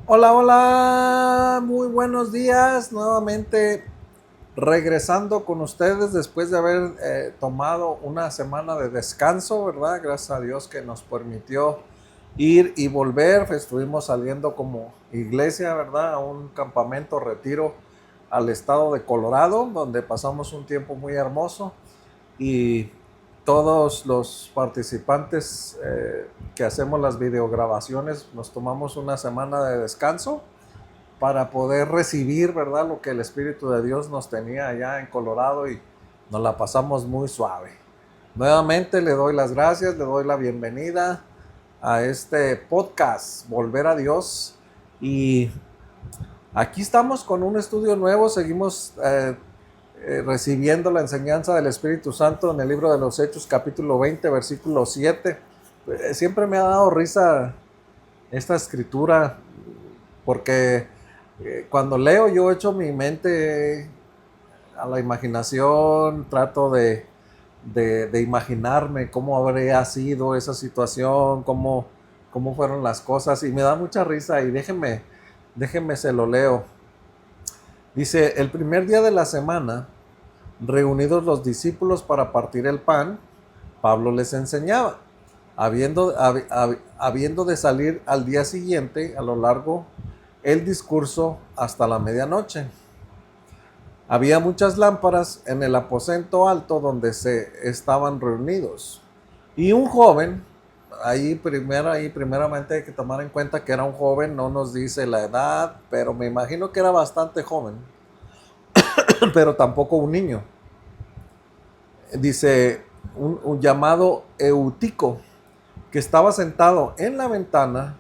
Hola, hola, muy buenos días. Nuevamente regresando con ustedes después de haber tomado una semana de descanso, ¿verdad? Gracias a Dios que nos permitió ir y volver. Estuvimos saliendo como iglesia, ¿verdad? A un campamento retiro al estado de Colorado, donde pasamos un tiempo muy hermoso y todos los participantes que hacemos las videograbaciones nos tomamos una semana de descanso para poder recibir, ¿verdad?, lo que el Espíritu de Dios nos tenía allá en Colorado y nos la pasamos muy suave. Nuevamente le doy las gracias, le doy la bienvenida a este podcast, Volver a Dios. Y aquí estamos con un estudio nuevo, seguimos recibiendo la enseñanza del Espíritu Santo en el libro de los Hechos, capítulo 20, versículo 7. Siempre me ha dado risa esta escritura porque cuando leo yo echo mi mente a la imaginación, trato de imaginarme cómo habría sido esa situación, cómo fueron las cosas y me da mucha risa y déjenme se lo leo. Dice, el primer día de la semana, reunidos los discípulos para partir el pan, Pablo les enseñaba, habiendo de salir al día siguiente a lo largo el discurso hasta la medianoche. Había muchas lámparas en el aposento alto donde se estaban reunidos. Y un joven, primeramente hay que tomar en cuenta que era un joven, no nos dice la edad, pero me imagino que era bastante joven, pero tampoco un niño. Dice un llamado Eutico, que estaba sentado en la ventana,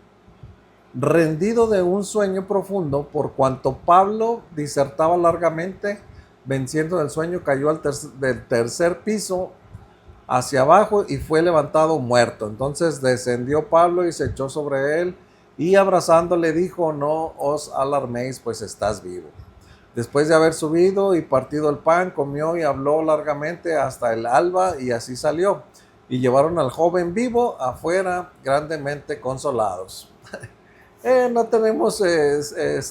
rendido de un sueño profundo, por cuanto Pablo disertaba largamente, venciendo del sueño, cayó del tercer piso hacia abajo y fue levantado muerto. Entonces descendió Pablo y se echó sobre él y abrazándole dijo, no os alarméis, pues estás vivo. Después de haber subido y partido el pan, comió y habló largamente hasta el alba y así salió. Y llevaron al joven vivo afuera, grandemente consolados. No tenemos,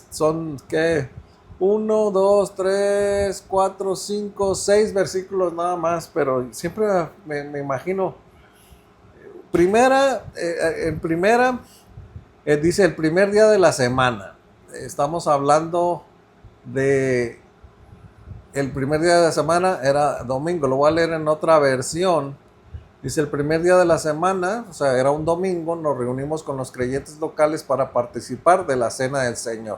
son que 1, 2, 3, 4, 5, 6 versículos nada más, pero siempre me imagino. En primera, dice el primer día de la semana. Estamos hablando de el primer día de la semana, era domingo, lo voy a leer en otra versión. Dice, el primer día de la semana, o sea, era un domingo, nos reunimos con los creyentes locales para participar de la cena del Señor.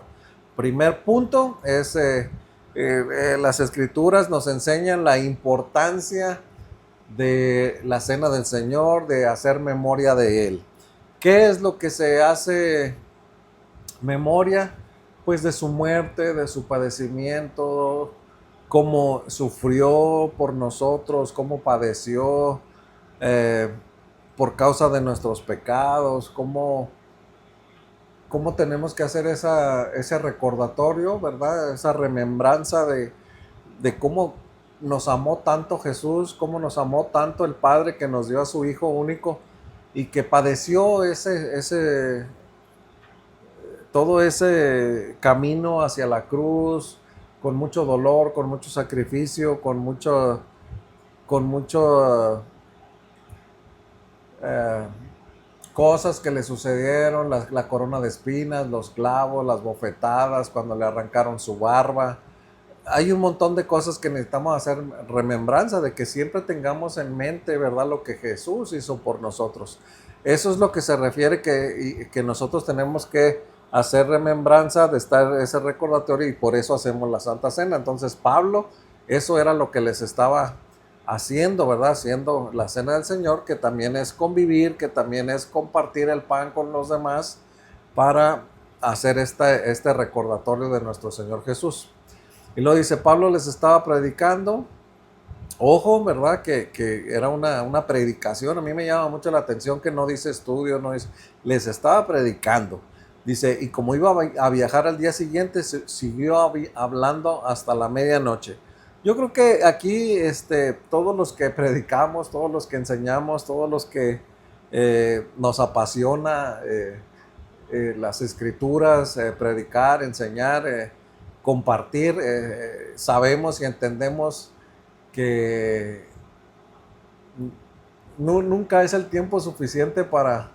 Primer punto es, las escrituras nos enseñan la importancia de la cena del Señor, de hacer memoria de Él. ¿Qué es lo que se hace memoria? Pues de su muerte, de su padecimiento, cómo sufrió por nosotros, cómo padeció, eh, por causa de nuestros pecados, cómo tenemos que hacer ese recordatorio, ¿verdad? Esa remembranza de cómo nos amó tanto Jesús, cómo nos amó tanto el Padre que nos dio a su Hijo único y que padeció todo ese camino hacia la cruz con mucho dolor, con mucho sacrificio, con mucho eh, cosas que le sucedieron, la corona de espinas, los clavos, las bofetadas, cuando le arrancaron su barba. Hay un montón de cosas que necesitamos hacer remembranza, de que siempre tengamos en mente, ¿verdad?, lo que Jesús hizo por nosotros. Eso es lo que se refiere que nosotros tenemos que hacer remembranza de estar ese recordatorio y por eso hacemos la Santa Cena. Entonces Pablo, eso era lo que les estaba haciendo, ¿verdad? Haciendo la Cena del Señor, que también es convivir, que también es compartir el pan con los demás para hacer este recordatorio de nuestro Señor Jesús. Y luego dice, Pablo les estaba predicando. Ojo, ¿verdad? Que era una predicación. A mí me llama mucho la atención que no dice estudio, no dice, les estaba predicando. Dice, y como iba a viajar al día siguiente, siguió hablando hasta la medianoche. Yo creo que aquí todos los que predicamos, todos los que enseñamos, todos los que nos apasiona las escrituras, predicar, enseñar, compartir. Sabemos y entendemos que nunca es el tiempo suficiente para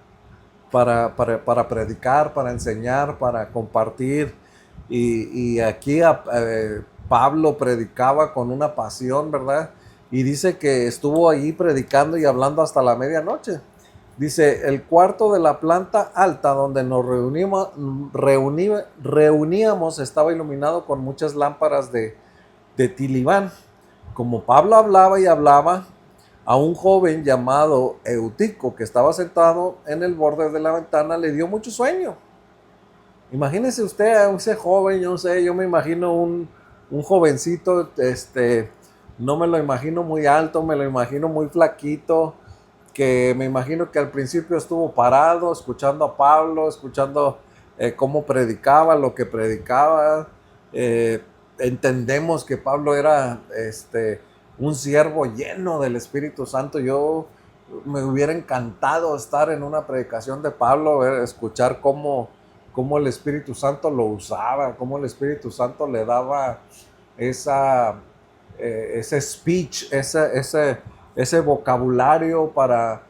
predicar, para enseñar, para compartir. Y aquí Pablo predicaba con una pasión, ¿verdad? Y dice que estuvo ahí predicando y hablando hasta la medianoche. Dice, el cuarto de la planta alta donde nos reuníamos estaba iluminado con muchas lámparas de Tilibán. Como Pablo hablaba y hablaba, a un joven llamado Eutico, que estaba sentado en el borde de la ventana, le dio mucho sueño. Imagínese usted a ese joven, yo no sé, yo me imagino un jovencito, no me lo imagino muy alto, me lo imagino muy flaquito, que me imagino que al principio estuvo parado, escuchando a Pablo, escuchando cómo predicaba, lo que predicaba. Entendemos que Pablo era un siervo lleno del Espíritu Santo. Yo me hubiera encantado estar en una predicación de Pablo, escuchar cómo el Espíritu Santo lo usaba, cómo el Espíritu Santo le daba ese speech, ese vocabulario para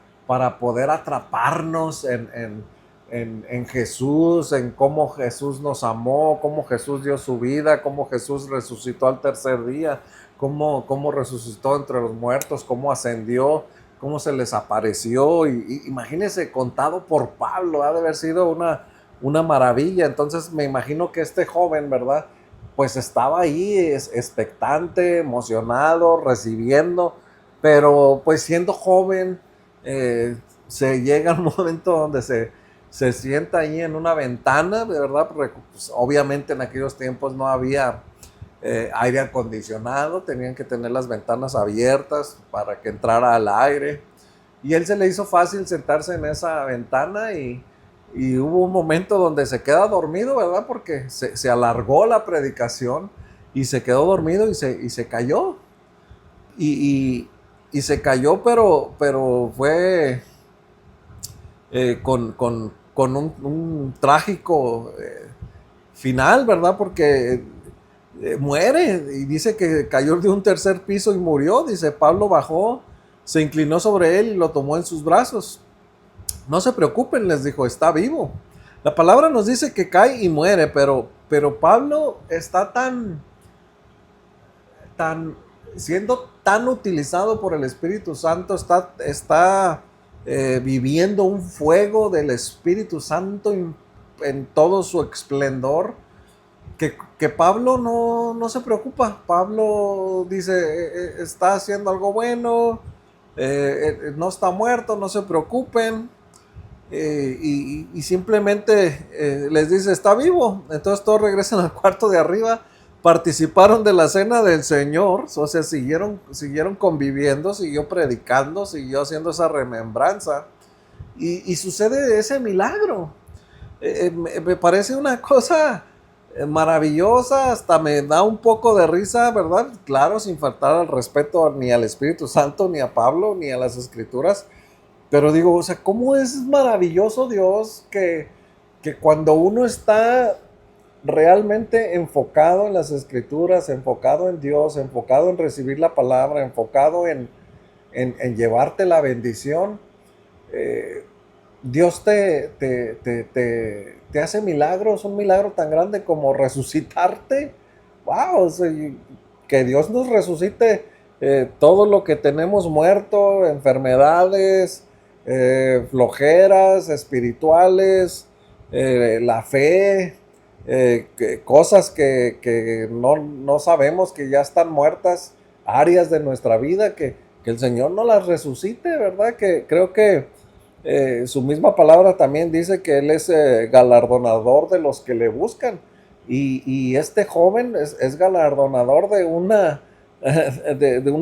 poder atraparnos en Jesús, en cómo Jesús nos amó, cómo Jesús dio su vida, cómo Jesús resucitó al tercer día, cómo resucitó entre los muertos, cómo ascendió, cómo se les apareció. Y imagínense, contado por Pablo, ha de haber sido una maravilla. Entonces me imagino que este joven, ¿verdad?, pues estaba ahí expectante, emocionado, recibiendo, pero pues siendo joven, se llega un momento donde se sienta ahí en una ventana, de verdad, porque pues, obviamente en aquellos tiempos no había aire acondicionado, tenían que tener las ventanas abiertas para que entrara al aire, y él se le hizo fácil sentarse en esa ventana y hubo un momento donde se queda dormido, ¿verdad? Porque se alargó la predicación y se quedó dormido y se cayó. Y se cayó, pero fue con un trágico final, ¿verdad? Porque muere y dice que cayó de un tercer piso y murió. Dice, Pablo bajó, se inclinó sobre él y lo tomó en sus brazos. No se preocupen, les dijo, está vivo. La palabra nos dice que cae y muere, pero Pablo está siendo tan utilizado por el Espíritu Santo, está viviendo un fuego del Espíritu Santo en todo su esplendor, que Pablo no se preocupa. Pablo dice, está haciendo algo bueno, no está muerto, no se preocupen. Y simplemente les dice, está vivo. Entonces todos regresan al cuarto de arriba, participaron de la cena del Señor, o sea, siguieron conviviendo, siguió predicando, siguió haciendo esa remembranza, y sucede ese milagro. Me parece una cosa maravillosa, hasta me da un poco de risa, ¿verdad? Claro, sin faltar al respeto ni al Espíritu Santo, ni a Pablo, ni a las Escrituras. Pero digo, o sea, ¿cómo es maravilloso Dios que cuando uno está realmente enfocado en las Escrituras, enfocado en Dios, enfocado en recibir la palabra, enfocado en llevarte la bendición, Dios te hace milagros, un milagro tan grande como resucitarte? ¡Wow! O sea, que Dios nos resucite todo lo que tenemos muerto, enfermedades, flojeras espirituales, la fe, cosas que no sabemos que ya están muertas, áreas de nuestra vida que el Señor no las resucite, ¿verdad? Que creo que su misma palabra también dice que Él es galardonador de los que le buscan. Y este joven es galardonador de una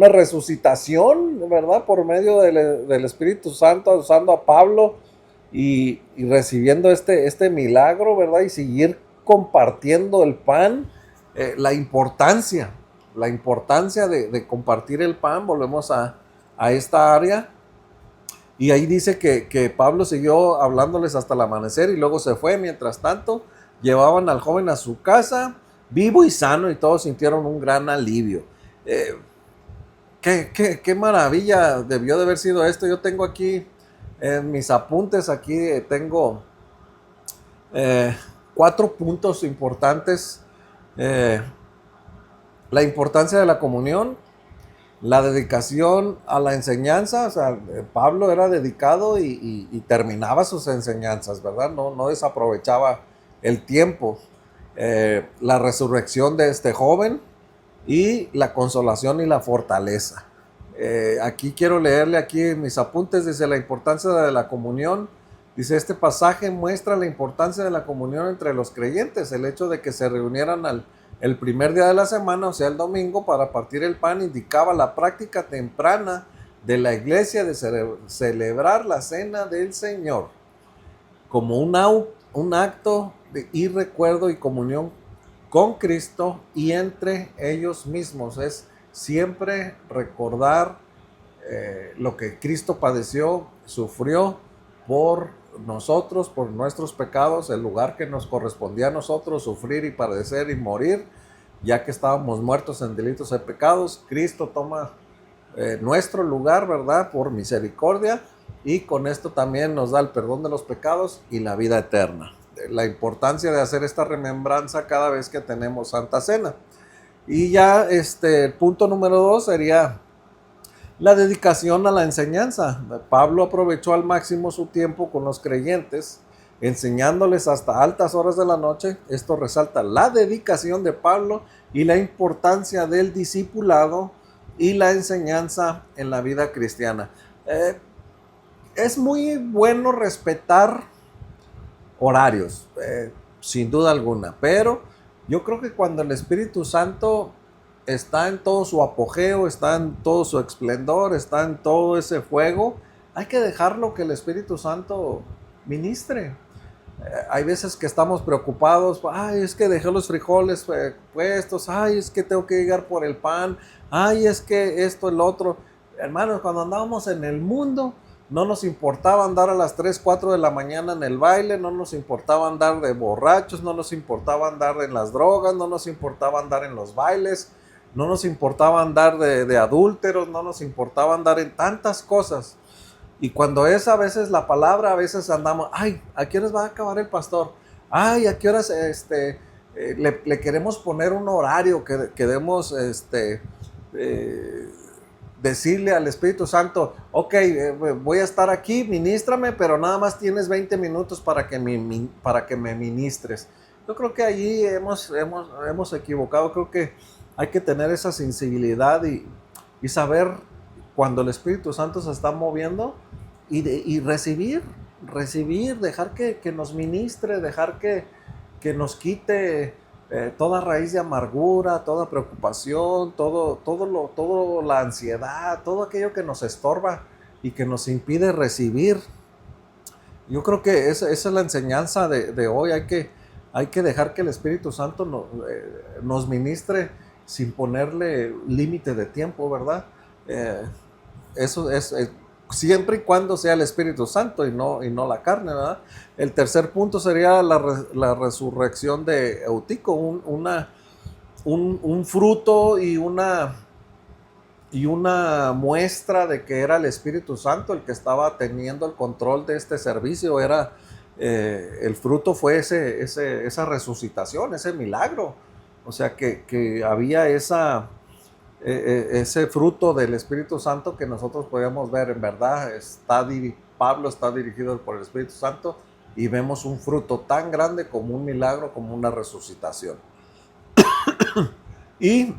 resucitación, ¿verdad? Por medio del Espíritu Santo, usando a Pablo y recibiendo este milagro, ¿verdad? Y seguir compartiendo el pan. La importancia de compartir el pan, volvemos a esta área. Y ahí dice que Pablo siguió hablándoles hasta el amanecer y luego se fue. Mientras tanto, llevaban al joven a su casa, vivo y sano, y todos sintieron un gran alivio. Eh, qué maravilla debió de haber sido esto. Yo tengo aquí en mis apuntes, aquí tengo 4 puntos importantes. Eh, la importancia de la comunión, la dedicación a la enseñanza. O sea, Pablo era dedicado y terminaba sus enseñanzas, ¿verdad? No desaprovechaba el tiempo. La resurrección de este joven y la consolación y la fortaleza. Aquí quiero leerle aquí en mis apuntes, dice la importancia de la comunión. Dice, este pasaje muestra la importancia de la comunión entre los creyentes. El hecho de que se reunieran el primer día de la semana, o sea, el domingo, para partir el pan, indicaba la práctica temprana de la iglesia de celebrar la cena del Señor como un acto de recuerdo y comunión con Cristo y entre ellos mismos. Es siempre recordar lo que Cristo padeció, sufrió por nosotros, por nuestros pecados, el lugar que nos correspondía a nosotros, sufrir y padecer y morir, ya que estábamos muertos en delitos y pecados. Cristo toma nuestro lugar, ¿verdad? Por misericordia, y con esto también nos da el perdón de los pecados y la vida eterna. La importancia de hacer esta remembranza cada vez que tenemos Santa Cena. Y ya el punto número 2 sería la dedicación a la enseñanza. Pablo aprovechó al máximo su tiempo con los creyentes, enseñándoles hasta altas horas de la noche. Esto resalta la dedicación de Pablo y la importancia del discipulado y la enseñanza en la vida cristiana. Es muy bueno respetar horarios, sin duda alguna, pero yo creo que cuando el Espíritu Santo está en todo su apogeo, está en todo su esplendor, está en todo ese fuego, hay que dejarlo que el Espíritu Santo ministre. Hay veces que estamos preocupados, ay, es que dejé los frijoles puestos, ay, es que tengo que llegar por el pan, ay, es que esto, el otro. Hermanos, cuando andábamos en el mundo, no nos importaba andar a las 3, 4 de la mañana en el baile, no nos importaba andar de borrachos, no nos importaba andar en las drogas, no nos importaba andar en los bailes, no nos importaba andar de adúlteros, no nos importaba andar en tantas cosas. Y cuando es a veces la palabra, a veces andamos, ay, ¿a qué horas va a acabar el pastor? Ay, ¿a qué horas le queremos poner un horario que queremos decirle al Espíritu Santo, ok, voy a estar aquí, ministrame, pero nada más tienes 20 minutos para que me ministres? Yo creo que allí hemos equivocado. Creo que hay que tener esa sensibilidad y saber cuando el Espíritu Santo se está moviendo y recibir, dejar que nos ministre, dejar que nos quite toda raíz de amargura, toda preocupación, todo la ansiedad, todo aquello que nos estorba y que nos impide recibir. Yo creo que esa es la enseñanza de hoy. Hay que dejar que el Espíritu Santo nos ministre sin ponerle límite de tiempo, ¿verdad? Eso es siempre y cuando sea el Espíritu Santo y no la carne, ¿verdad? El tercer punto sería la resurrección de Eutico, un fruto y una muestra de que era el Espíritu Santo el que estaba teniendo el control de este servicio. El fruto fue esa resucitación, ese milagro. O sea que había ese fruto del Espíritu Santo que nosotros podemos ver. En verdad, Pablo está dirigido por el Espíritu Santo y vemos un fruto tan grande como un milagro, como una resucitación. Y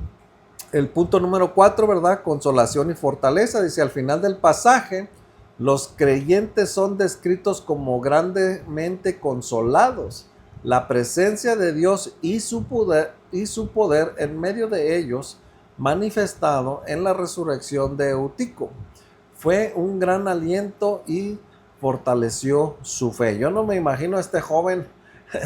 el punto número 4, ¿verdad? Consolación y fortaleza. Dice, al final del pasaje, los creyentes son descritos como grandemente consolados. La presencia de Dios y su poder en medio de ellos, manifestado en la resurrección de Eutico, fue un gran aliento y fortaleció su fe. Yo no me imagino a este joven.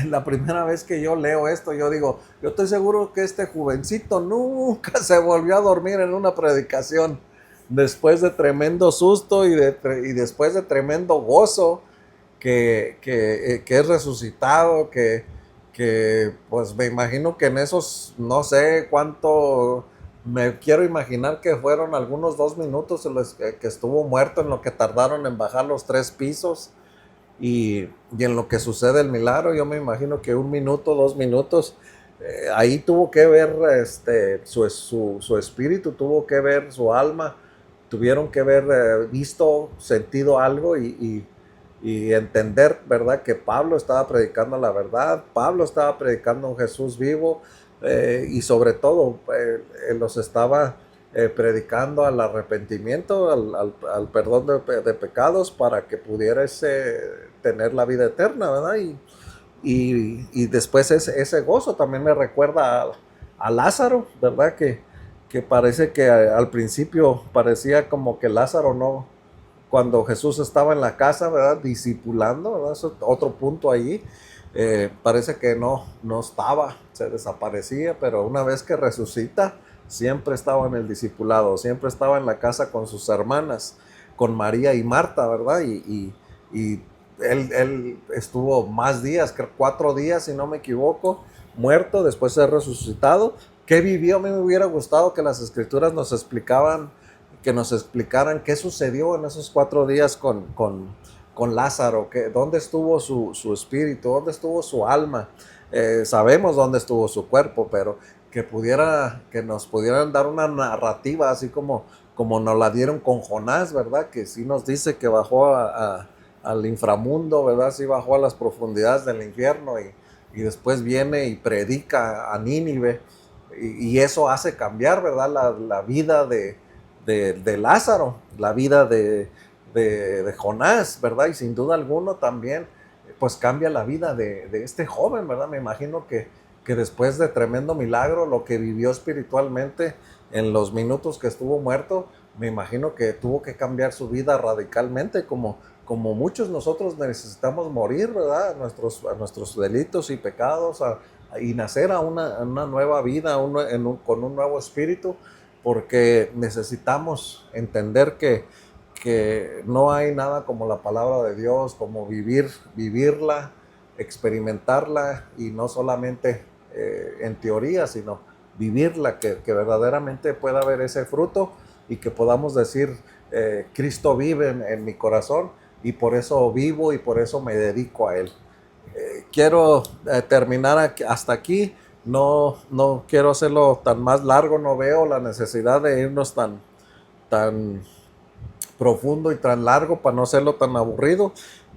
La primera vez que yo leo esto, yo digo, yo estoy seguro que este jovencito nunca se volvió a dormir en una predicación. después de tremendo susto y después de tremendo gozo que es resucitado, que pues me imagino que en esos, no sé cuánto, me quiero imaginar que fueron algunos 2 minutos en los que estuvo muerto, en lo que tardaron en bajar los 3 pisos y en lo que sucede el milagro. Yo me imagino que 1 minuto, 2 minutos, ahí tuvo que ver su espíritu, tuvo que ver su alma, tuvieron que haber visto, sentido algo y entender, ¿verdad? Que Pablo estaba predicando la verdad, Pablo estaba predicando un Jesús vivo, y sobre todo los estaba predicando al arrepentimiento, al perdón de pecados para que pudieras tener la vida eterna, ¿verdad? Y después ese gozo también me recuerda a Lázaro, ¿verdad? Que parece que al principio parecía como que Lázaro no, cuando Jesús estaba en la casa, ¿verdad? Discipulando, ¿verdad? Eso es otro punto ahí. Parece que no estaba, se desaparecía, pero una vez que resucita, siempre estaba en el discipulado, siempre estaba en la casa con sus hermanas, con María y Marta, ¿verdad? Y él estuvo más días, 4 días, si no me equivoco, muerto, después de ser resucitado. ¿Qué vivió? A mí me hubiera gustado que las escrituras que nos explicaran qué sucedió en esos 4 días con Lázaro, dónde estuvo su espíritu, dónde estuvo su alma. Sabemos dónde estuvo su cuerpo, pero que nos pudieran dar una narrativa así como nos la dieron con Jonás, ¿verdad? Que sí nos dice que bajó al inframundo, ¿verdad? Sí bajó a las profundidades del infierno y después viene y predica a Nínive y eso hace cambiar, ¿verdad? La vida de Lázaro, la vida de Jonás, ¿verdad? Y sin duda alguno también, pues cambia la vida de este joven, ¿verdad? Me imagino que después de tremendo milagro, lo que vivió espiritualmente en los minutos que estuvo muerto, me imagino que tuvo que cambiar su vida radicalmente, como muchos nosotros necesitamos morir, ¿verdad? A nuestros delitos y pecados, y nacer a una nueva vida, con un nuevo espíritu, porque necesitamos entender que no hay nada como la palabra de Dios, como vivirla, experimentarla y no solamente en teoría, sino vivirla, que verdaderamente pueda haber ese fruto y que podamos decir, Cristo vive en mi corazón y por eso vivo y por eso me dedico a Él. Quiero terminar hasta aquí. No quiero hacerlo tan más largo, no veo la necesidad de irnos tan profundo y tan largo para no hacerlo tan aburrido,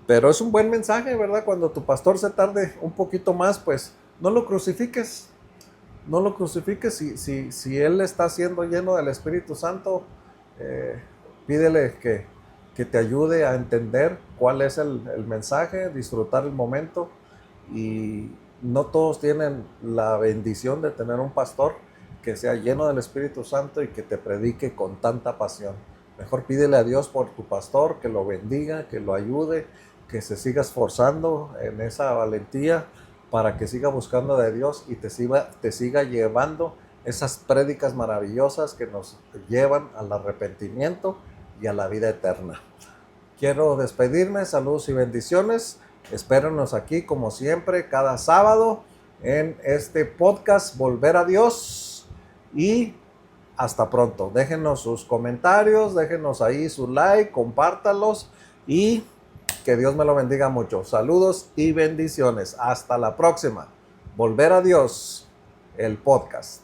pero es un buen mensaje, ¿verdad? Cuando tu pastor se tarde un poquito más, pues no lo crucifiques, no lo crucifiques. Si él está siendo lleno del Espíritu Santo, pídele que te ayude a entender cuál es el mensaje, disfrutar el momento. Y no todos tienen la bendición de tener un pastor que sea lleno del Espíritu Santo y que te predique con tanta pasión. Mejor pídele a Dios por tu pastor, que lo bendiga, que lo ayude, que se siga esforzando en esa valentía para que siga buscando de Dios y te siga llevando esas prédicas maravillosas que nos llevan al arrepentimiento y a la vida eterna. Quiero despedirme, saludos y bendiciones. Espérenos aquí como siempre cada sábado en este podcast Volver a Dios y hasta pronto. Déjenos sus comentarios, déjenos ahí su like, compártalos y que Dios me lo bendiga mucho. Saludos y bendiciones. Hasta la próxima. Volver a Dios, el podcast.